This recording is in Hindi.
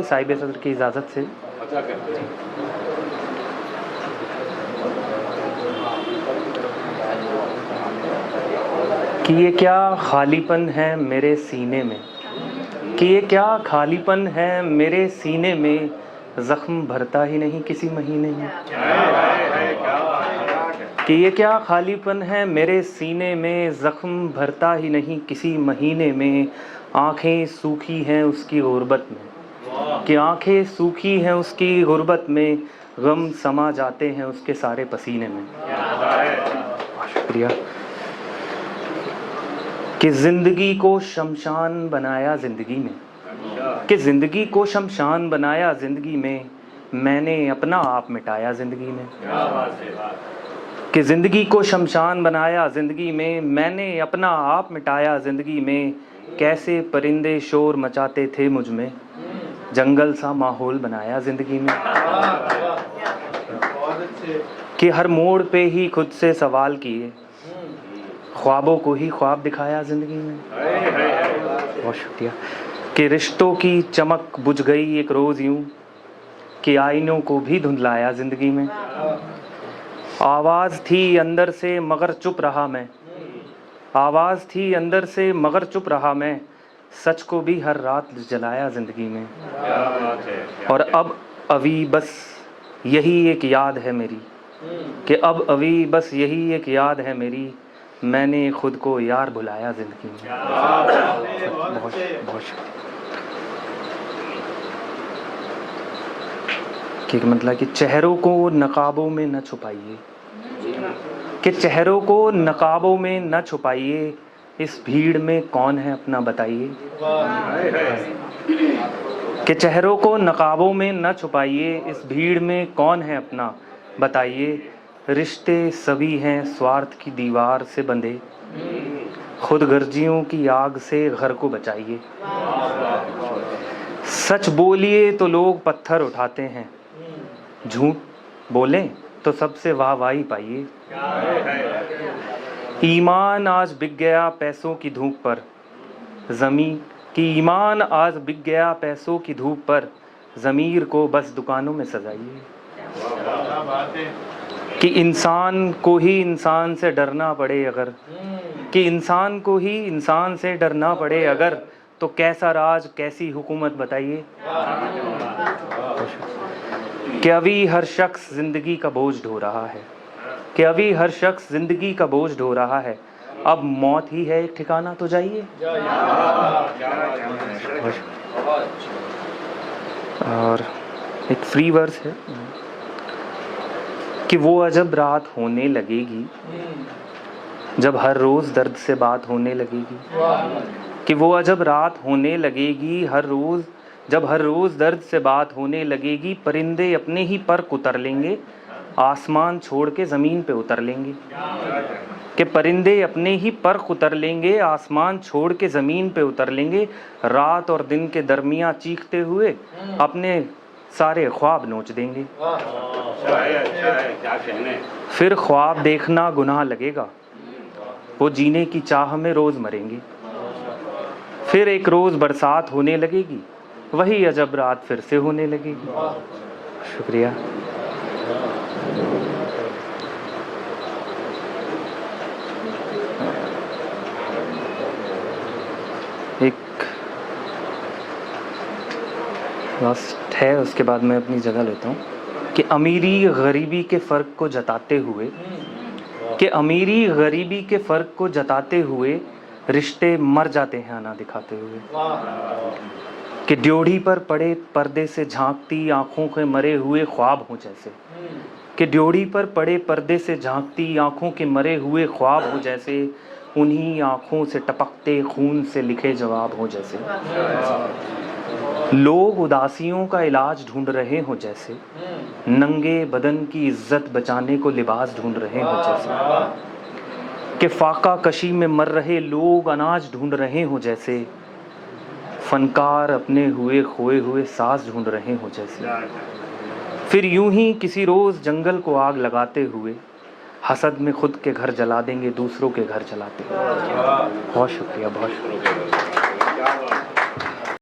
साहिब सदर की इजाज़त से। कि ये क्या खालीपन है मेरे सीने में, कि ये क्या खालीपन है मेरे सीने में, ज़ख्म भरता ही नहीं किसी महीने में। कि ये क्या खालीपन है मेरे सीने में, ज़ख्म भरता ही नहीं किसी महीने में। आँखें सूखी हैं उसकी गुर्बत में, कि आँखें सूखी हैं उसकी गुर्बत में, गम समा जाते हैं उसके सारे पसीने में। शुक्रिया। कि ज़िंदगी को शमशान बनाया ज़िंदगी में, कि ज़िंदगी को शमशान बनाया ज़िंदगी में, मैंने अपना आप मिटाया ज़िंदगी में। कि ज़िंदगी को शमशान बनाया ज़िंदगी में, मैंने अपना आप मिटाया ज़िंदगी में। कैसे परिंदे शोर मचाते थे मुझ में, जंगल सा माहौल बनाया ज़िंदगी में। कि हर मोड़ पे ही खुद से सवाल किए, ख्वाबों को ही ख्वाब दिखाया ज़िंदगी में। बहुत शुक्रिया। कि रिश्तों की चमक बुझ गई एक रोज़ यूं, कि आईनों को भी धुंधलाया ज़िंदगी में। आवाज़ थी अंदर से मगर चुप रहा मैं, आवाज़ थी अंदर से मगर चुप रहा मैं, सच को भी हर रात जलाया ज़िंदगी में। और अब अभी बस यही एक याद है मेरी, कि अब अभी बस यही एक याद है मेरी, मैंने खुद को यार भुलाया ज़िंदगी में। बहुत बहुत शुक्रिया। कि मतलब कि चेहरों को नकाबों में न छुपाइए, कि चेहरों को नकाबों में न छुपाइए, इस भीड़ में कौन है अपना बताइए। कि चेहरों को नकाबों में न छुपाइए, इस भीड़ में कौन है अपना बताइए। रिश्ते सभी हैं स्वार्थ की दीवार से बंधे, खुद गर्जियों की आग से घर को बचाइए। सच बोलिए तो लोग पत्थर उठाते हैं, झूठ बोलें तो सबसे वाहवाही पाइए। ईमान आज बिक गया पैसों की धूप पर, ज़मीन की ईमान आज बिक गया पैसों की धूप पर, ज़मीर को बस दुकानों में सजाइए। कि इंसान को ही इंसान से डरना पड़े अगर, कि इंसान को ही इंसान से डरना पड़े अगर, तो कैसा राज कैसी हुकूमत बताइए। कि अभी हर शख्स ज़िंदगी का बोझ ढो रहा है, कि अभी हर शख्स ज़िंदगी का बोझ ढो रहा है, अब मौत ही है एक ठिकाना तो जाइए। और एक फ्री वर्स है कि वो अजब रात होने लगेगी जब हर रोज़ दर्द से बात होने लगेगी। कि वो अजब रात होने लगेगी हर रोज़ जब हर रोज़ दर्द से बात होने लगेगी। परिंदे अपने ही पर उतर लेंगे, आसमान छोड़ के ज़मीन पे उतर लेंगे। कि परिंदे अपने ही पर उतर लेंगे, आसमान छोड़ के ज़मीन पे उतर लेंगे। रात और दिन के दरमियाँ चीखते हुए अपने सारे ख्वाब नोच देंगे। फिर ख्वाब देखना गुनाह लगेगा, वो जीने की चाह में रोज़ मरेंगे। फिर एक रोज़ बरसात होने लगेगी, वही अजब रात फिर से होने लगेगी। शुक्रिया। एक लास्ट है, उसके बाद मैं अपनी जगह लेता हूँ। कि अमीरी गरीबी के फ़र्क को जताते हुए, कि अमीरी गरीबी के फ़र्क को जताते हुए, रिश्ते मर जाते हैं आना दिखाते हुए। कि ड्योढ़ी पर पड़े पर्दे से झांकती आँखों के मरे हुए ख्वाब हों जैसे, कि ड्योढ़ी पर पड़े पर्दे से झांकती आँखों के मरे हुए ख्वाब हो जैसे, उन्हीं आँखों से टपकते खून से लिखे जवाब हो जैसे। लोग उदासियों का इलाज ढूंढ रहे हो जैसे, नंगे बदन की इज्जत बचाने को लिबास ढूंढ रहे हो जैसे। कि फाका कशी में मर रहे लोग अनाज ढूंढ रहे हो जैसे, फनकार अपने हुए खोए हुए साज ढूंढ रहे हो जैसे। फिर यूं ही किसी रोज़ जंगल को आग लगाते हुए, हसद में खुद के घर जला देंगे दूसरों के घर जलाते। बहुत शुक्रिया, बहुत शुक्रिया।